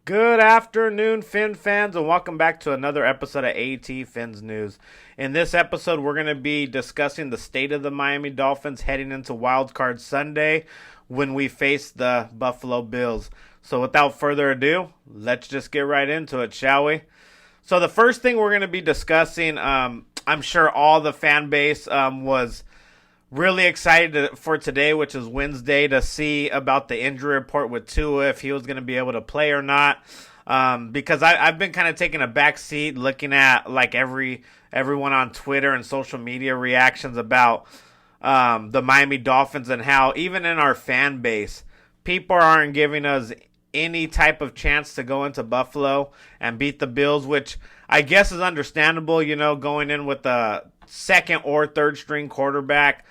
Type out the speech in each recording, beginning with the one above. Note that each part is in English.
Good afternoon, Fin fans, and welcome back to another episode of AT Fins News. In this episode, we're going to be discussing the state of the Miami Dolphins heading into Wild Card Sunday when we face the Buffalo Bills. So without further ado, let's just get right into it, shall we? So the first thing we're going to be discussing, I'm sure all the fan base was really excited for today, which is Wednesday, to see about the injury report with Tua, if he was going to be able to play or not. Because I've been kind of taking a back seat looking at like everyone on Twitter and social media reactions about the Miami Dolphins and how even in our fan base, people aren't giving us any type of chance to go into Buffalo and beat the Bills, which I guess is understandable, going in with a second or third string quarterback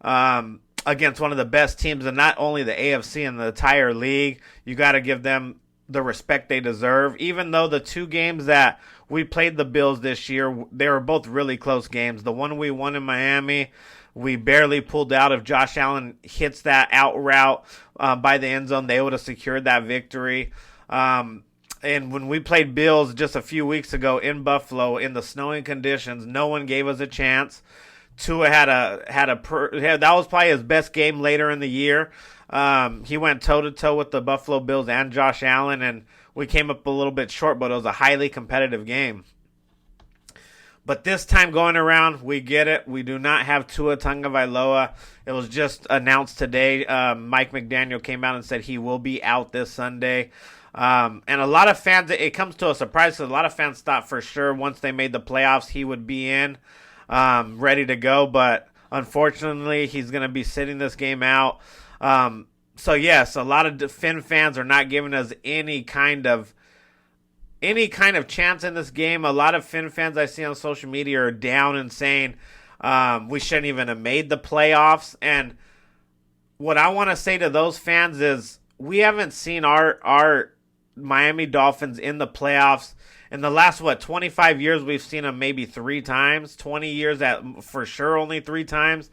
against one of the best teams in not only the AFC and the entire league. You got to give them the respect they deserve. Even though the two games that we played the Bills this year, they were both really close games. The one we won in Miami, we barely pulled out. If Josh Allen hits that out route by the end zone, they would have secured that victory. And when we played Bills just a few weeks ago in Buffalo in the snowing conditions, no one gave us a chance. Tua that was probably his best game later in the year. He went toe to toe with the Buffalo Bills and Josh Allen, and we came up a little bit short, but it was a highly competitive game. But this time going around, we get it. We do not have Tua Tagovailoa. It was just announced today. Mike McDaniel came out and said he will be out this Sunday. And a lot of fans, it comes to a surprise because a lot of fans thought for sure once they made the playoffs he would be in, ready to go. But unfortunately, he's going to be sitting this game out. So yes, a lot of Finn fans are not giving us any kind of chance in this game. A lot of Finn fans I see on social media are down and saying we shouldn't even have made the playoffs. And what I want to say to those fans is we haven't seen our Miami Dolphins in the playoffs in the last 25 years. We've seen them maybe 3 times. 20 years at for sure only 3 times.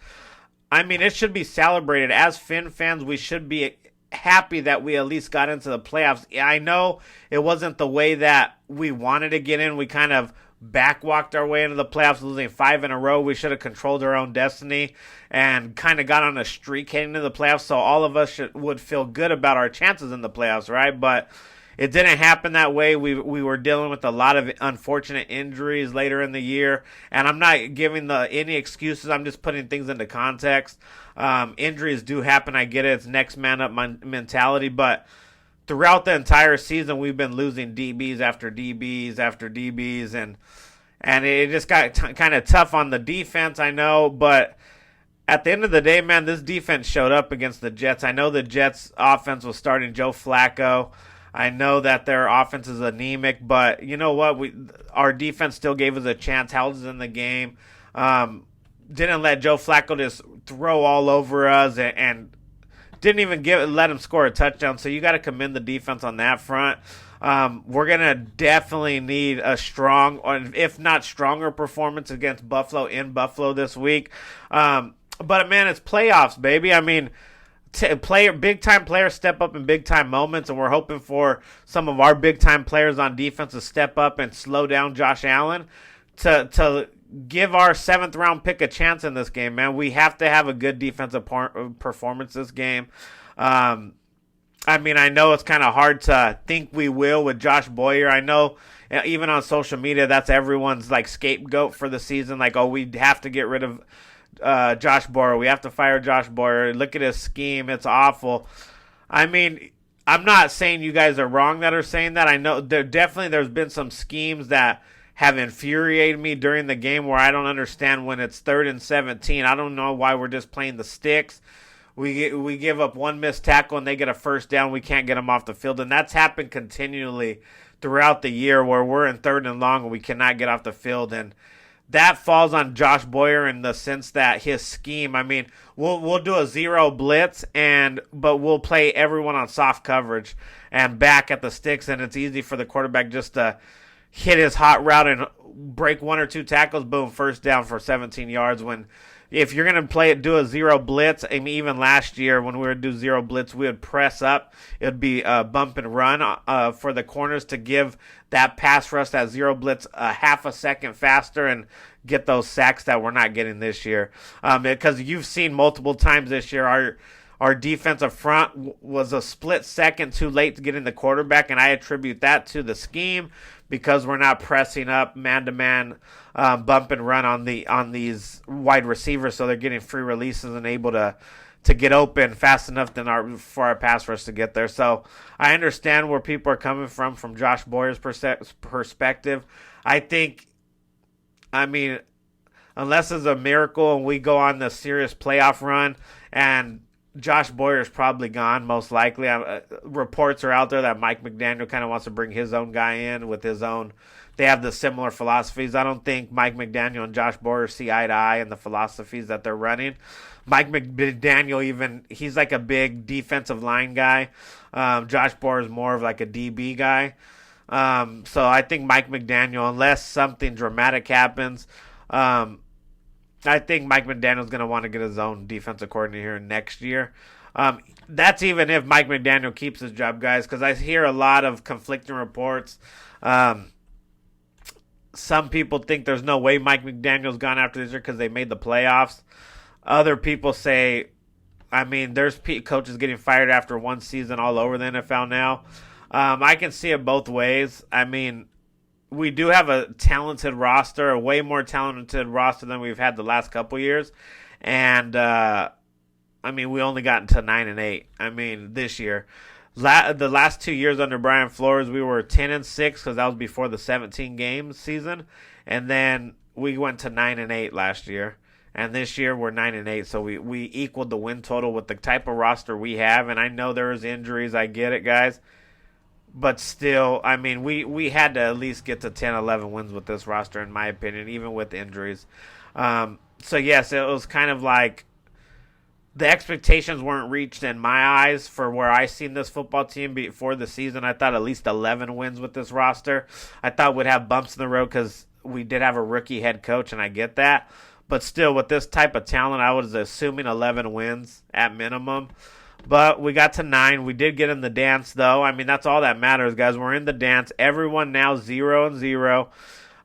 I mean, it should be celebrated. As Finn fans, we should be happy that we at least got into the playoffs. I know it wasn't the way that we wanted to get in. We kind of backwalked our way into the playoffs, losing 5 in a row. We should have controlled our own destiny and kind of got on a streak heading into the playoffs, so all of us would feel good about our chances in the playoffs, right? But it didn't happen that way. We were dealing with a lot of unfortunate injuries later in the year, and I'm not giving any excuses. I'm just putting things into context. Injuries do happen. I get it. It's next man up mentality, but throughout the entire season, we've been losing DBs after DBs after DBs, and it just got kind of tough on the defense, I know, but at the end of the day, man, this defense showed up against the Jets. I know the Jets' offense was starting Joe Flacco. I know that their offense is anemic, but you know what? Our defense still gave us a chance, held us in the game, didn't let Joe Flacco just throw all over us, and didn't even let him score a touchdown. So you got to commend the defense on that front. We're going to definitely need a strong, or if not stronger, performance against Buffalo in Buffalo this week. But, man, it's playoffs, baby. I mean, big-time players step up in big-time moments, and we're hoping for some of our big-time players on defense to step up and slow down Josh Allen to give our 7th-round pick a chance in this game, man. We have to have a good defensive performance this game. I mean, I know it's kind of hard to think we will with Josh Boyer. I know even on social media that's everyone's like scapegoat for the season. Like, oh, we have to get rid of Josh Boyer. We have to fire Josh Boyer. Look at his scheme. It's awful. I mean, I'm not saying you guys are wrong that are saying that. I know there's been some schemes that have infuriated me during the game where I don't understand when it's 3rd and 17. I don't know why we're just playing the sticks. We give up one missed tackle and they get a first down. We can't get them off the field. And that's happened continually throughout the year where we're in 3rd and long and we cannot get off the field. And that falls on Josh Boyer in the sense that his scheme, I mean, we'll do a 0 blitz, but we'll play everyone on soft coverage and back at the sticks, and it's easy for the quarterback just to hit his hot route and break 1 or 2 tackles, boom, first down for 17 yards when if you're going to do a zero blitz, I mean, even last year when we would do zero blitz, we would press up. It would be bump and run for the corners to give that pass rush, that zero blitz, half a second faster and get those sacks that we're not getting this year. Because you've seen multiple times this year, our defensive front was a split second too late to get in the quarterback, and I attribute that to the scheme because we're not pressing up man-to-man bump and run on these wide receivers, so they're getting free releases and able to get open fast enough for our pass rush to get there. So I understand where people are coming from Josh Boyer's perspective. I mean, unless it's a miracle and we go on the serious playoff run and Josh Boyer's probably gone, most likely. Reports are out there that Mike McDaniel kind of wants to bring his own guy in with his own. They have the similar philosophies. I don't think Mike McDaniel and Josh Boyer see eye to eye in the philosophies that they're running. Mike McDaniel he's like a big defensive line guy. Josh Boyer is more of like a DB guy. So I think Mike McDaniel, unless something dramatic happens, I think Mike McDaniel's going to want to get his own defensive coordinator here next year. That's even if Mike McDaniel keeps his job, guys, because I hear a lot of conflicting reports. Some people think there's no way Mike McDaniel's gone after this year because they made the playoffs. Other people say, I mean, there's coaches getting fired after one season all over the NFL now. I can see it both ways. I mean, we do have a talented roster, a way more talented roster than we've had the last couple years. And, I mean, we only got to 9-8. I mean, this year. The last 2 years under Brian Flores, we were 10-6 because that was before the 17-game season. And then we went to 9-8 last year. And this year we're 9-8. So we equaled the win total with the type of roster we have. And I know there's injuries. I get it, guys. But still, I mean, we had to at least get to 10, 11 wins with this roster, in my opinion, even with injuries. So, yes, it was kind of like the expectations weren't reached in my eyes for where I seen this football team before the season. I thought at least 11 wins with this roster. I thought we'd have bumps in the road because we did have a rookie head coach, and I get that. But still, with this type of talent, I was assuming 11 wins at minimum. But we got to 9. We did get in the dance, though. I mean, that's all that matters, guys. We're in the dance. Everyone now 0-0.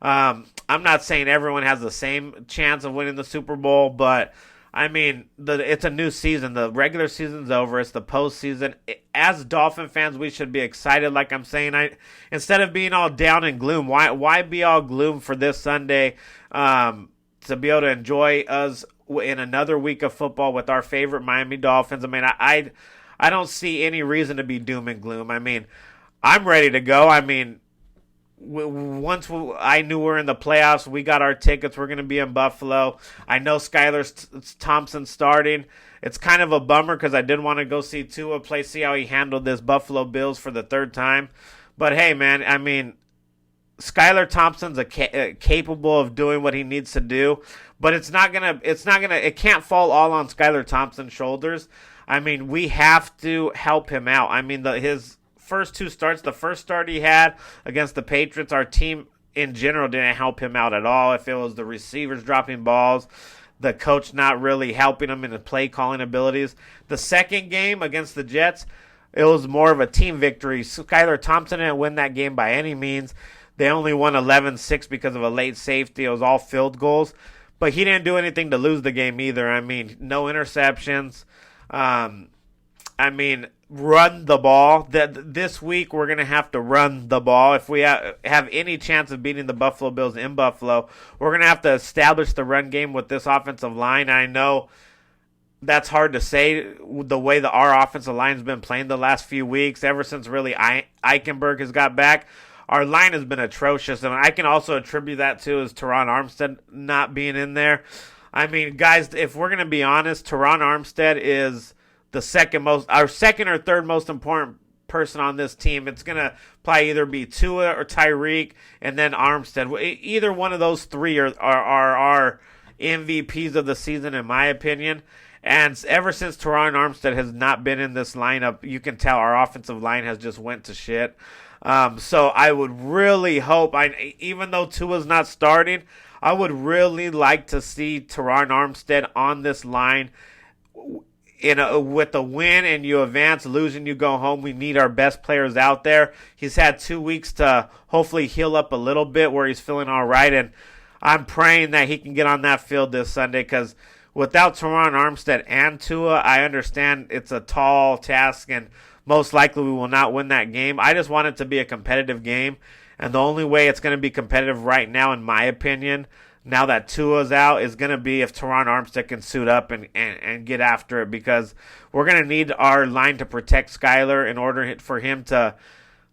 I'm not saying everyone has the same chance of winning the Super Bowl, but, I mean, it's a new season. The regular season's over. It's the postseason. As Dolphin fans, we should be excited, like I'm saying. Instead of being all down and gloom, why be all gloom for this Sunday to be able to enjoy us in another week of football with our favorite Miami Dolphins? I mean, I don't see any reason to be doom and gloom. I mean, I'm ready to go. I mean, I knew we were in the playoffs. We got our tickets. We're going to be in Buffalo. I know Skylar Thompson starting. It's kind of a bummer because I did want to go see Tua play, see how he handled this Buffalo Bills for the third time. But, hey, man, I mean, Skylar Thompson's capable of doing what he needs to do, but it can't fall all on Skylar Thompson's shoulders. I mean, we have to help him out. I mean, his first two starts, the first start he had against the Patriots, our team in general didn't help him out at all. If it was the receivers dropping balls, the coach not really helping him in the play calling abilities. The second game against the Jets, it was more of a team victory. Skylar Thompson didn't win that game by any means. They only won 11-6 because of a late safety. It was all field goals. But he didn't do anything to lose the game either. I mean, no interceptions. I mean, run the ball. This week we're going to have to run the ball. If we have any chance of beating the Buffalo Bills in Buffalo, we're going to have to establish the run game with this offensive line. I know that's hard to say the way that our offensive line has been playing the last few weeks, ever since really Eichenberg has got back. Our line has been atrocious, and I can also attribute that to is Teron Armstead not being in there. I mean, guys, if we're going to be honest, Teron Armstead is our second or third most important person on this team. It's going to probably either be Tua or Tyreek and then Armstead. Either one of those three are our MVPs of the season, in my opinion. And ever since Teron Armstead has not been in this lineup, you can tell our offensive line has just went to shit. So I would really hope, even though Tua's not starting, I would really like to see Teron Armstead on this line. With a win and you advance, losing you go home. We need our best players out there. He's had 2 weeks to hopefully heal up a little bit where he's feeling all right, and I'm praying that he can get on that field this Sunday because without Teron Armstead and Tua, I understand it's a tall task and most likely we will not win that game. I just want it to be a competitive game, and the only way it's going to be competitive right now, in my opinion, now that Tua's out, is going to be if Teron Armstead can suit up and get after it because we're going to need our line to protect Skylar in order for him to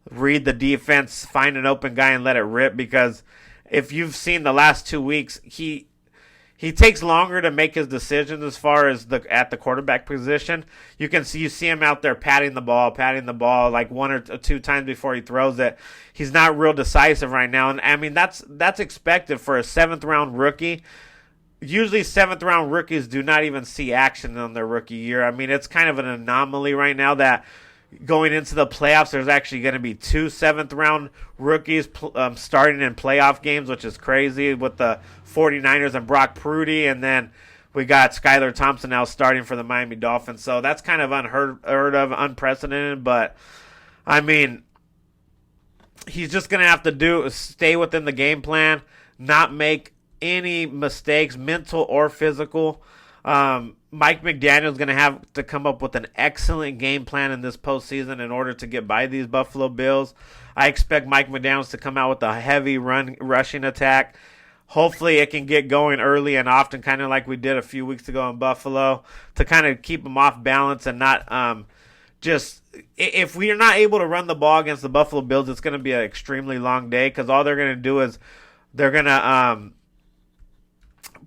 read the defense, find an open guy, and let it rip because if you've seen the last 2 weeks, he takes longer to make his decisions as far as at the quarterback position. You see him out there patting the ball like one or two times before he throws it. He's not real decisive right now, and I mean that's expected for a 7th-round rookie. Usually 7th-round rookies do not even see action on their rookie year. I mean it's kind of an anomaly right now that going into the playoffs, there's actually going to be 2 7th-round rookies starting in playoff games, which is crazy with the 49ers and Brock Purdy, and then we got Skylar Thompson now starting for the Miami Dolphins. So that's kind of unheard of, unprecedented, but I mean, he's just going to have to stay within the game plan, not make any mistakes, mental or physical. Mike McDaniel's going to have to come up with an excellent game plan in this postseason in order to get by these Buffalo Bills. I expect Mike McDaniel's to come out with a heavy rushing attack. Hopefully it can get going early and often, kind of like we did a few weeks ago in Buffalo, to kind of keep them off balance and not if we are not able to run the ball against the Buffalo Bills, it's going to be an extremely long day because all they're going to do is they're going to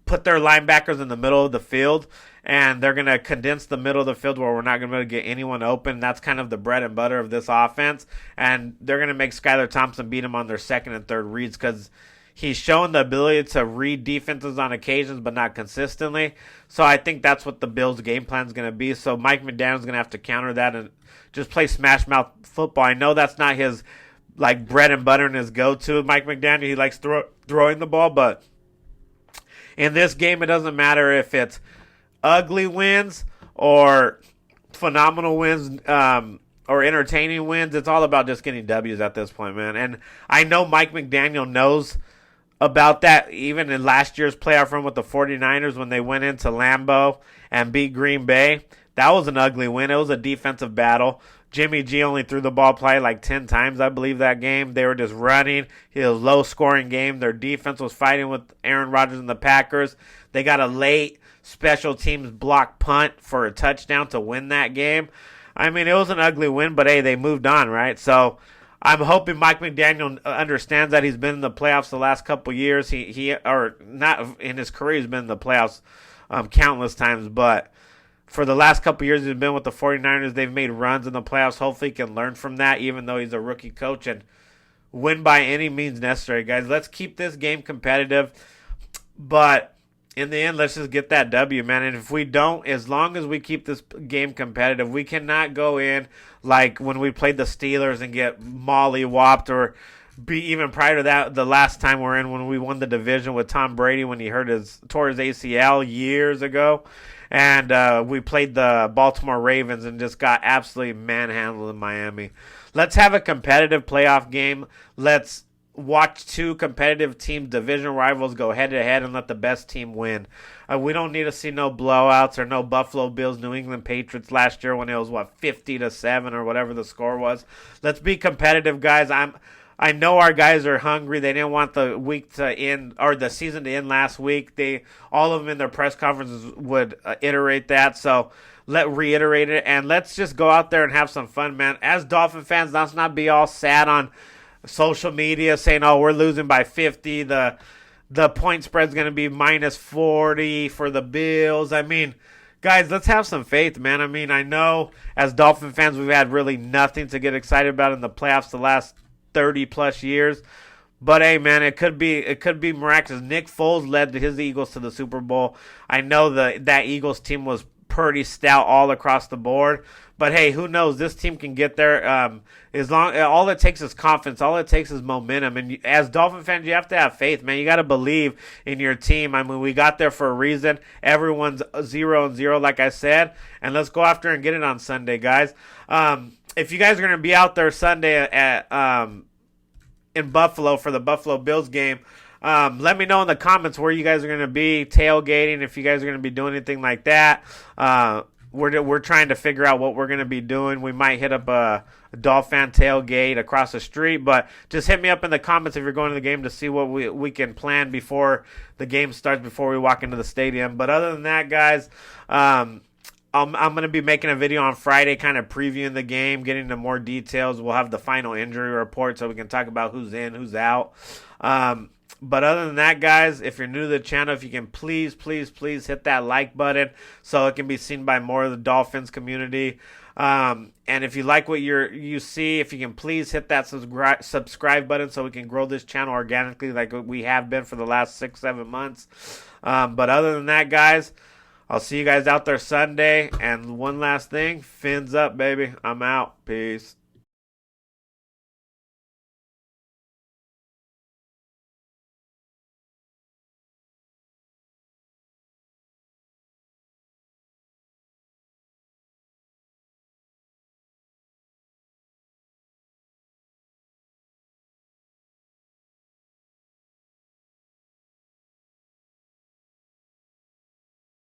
put their linebackers in the middle of the field, and they're going to condense the middle of the field where we're not going to be able to get anyone open. That's kind of the bread and butter of this offense, and they're going to make Skylar Thompson beat them on their second and third reads because he's shown the ability to read defenses on occasions but not consistently. So I think that's what the Bills' game plan is going to be. So Mike McDaniel's going to have to counter that and just play smash-mouth football. I know that's not his bread and butter and his go-to. Mike McDaniel, he likes throwing the ball, but in this game, it doesn't matter if it's ugly wins or phenomenal wins or entertaining wins. It's all about just getting W's at this point, man. And I know Mike McDaniel knows about that even in last year's playoff run with the 49ers when they went into Lambeau and beat Green Bay. That was an ugly win. It was a defensive battle. Jimmy G only threw the ball probably 10 times, I believe, that game. They were just running. It was a low-scoring game. Their defense was fighting with Aaron Rodgers and the Packers. They got a late special teams block punt for a touchdown to win that game. I mean, it was an ugly win, but, hey, they moved on, right? So I'm hoping Mike McDaniel understands that he's been in the playoffs the last couple years. Or not in his career, he's been in the playoffs countless times, but for the last couple years he's been with the 49ers. They've made runs in the playoffs. Hopefully he can learn from that, even though he's a rookie coach, and win by any means necessary, guys. Let's keep this game competitive, but in the end, let's just get that W, man. And if we don't, as long as we keep this game competitive, we cannot go in like when we played the Steelers and get molly-whopped, or be even prior to that, the last time we're in when we won the division with Tom Brady when he tore his ACL years ago. And we played the Baltimore Ravens and just got absolutely manhandled in Miami. Let's have a competitive playoff game. Let's watch 2 competitive teams, division rivals, go head-to-head and let the best team win. We don't need to see no blowouts or no Buffalo Bills, New England Patriots last year when it was, 50-7 or whatever the score was. Let's be competitive, guys. I know our guys are hungry. They didn't want the week to end, or the season to end last week. All of them in their press conferences would iterate that. So reiterate it, and let's just go out there and have some fun, man. As Dolphin fans, let's not be all sad on social media saying, "Oh, we're losing by 50. The point spread's going to be minus 40 for the Bills." I mean, guys, let's have some faith, man. I mean, I know as Dolphin fans, we've had really nothing to get excited about in the playoffs the last 30-plus years. But, hey, man, it could be miraculous. Nick Foles led his Eagles to the Super Bowl. I know that Eagles team was pretty stout all across the board. But hey, who knows? This team can get there. All it takes is confidence. All it takes is momentum. And as Dolphin fans, you have to have faith, man. You got to believe in your team. I mean, we got there for a reason. Everyone's 0-0, like I said, and let's go after and get it on Sunday, guys. If you guys are going to be out there Sunday at in Buffalo for the Buffalo Bills game, let me know in the comments where you guys are going to be tailgating. If you guys are going to be doing anything like that. We're trying to figure out what we're going to be doing. We might hit up a Dolphin tailgate across the street, but just hit me up in the comments if you're going to the game to see what we can plan before the game starts, before we walk into the stadium. But other than that, guys, I'm going to be making a video on Friday kind of previewing the game, getting into more details. We'll have the final injury report so we can talk about who's in, who's out. But other than that, guys, if you're new to the channel, if you can please hit that like button so it can be seen by more of the Dolphins community. And if you like what you see, if you can please hit that subscribe button so we can grow this channel organically like we have been for the last 6-7 months. But other than that, guys, I'll see you guys out there Sunday. And one last thing, fins up, baby. I'm out. Peace.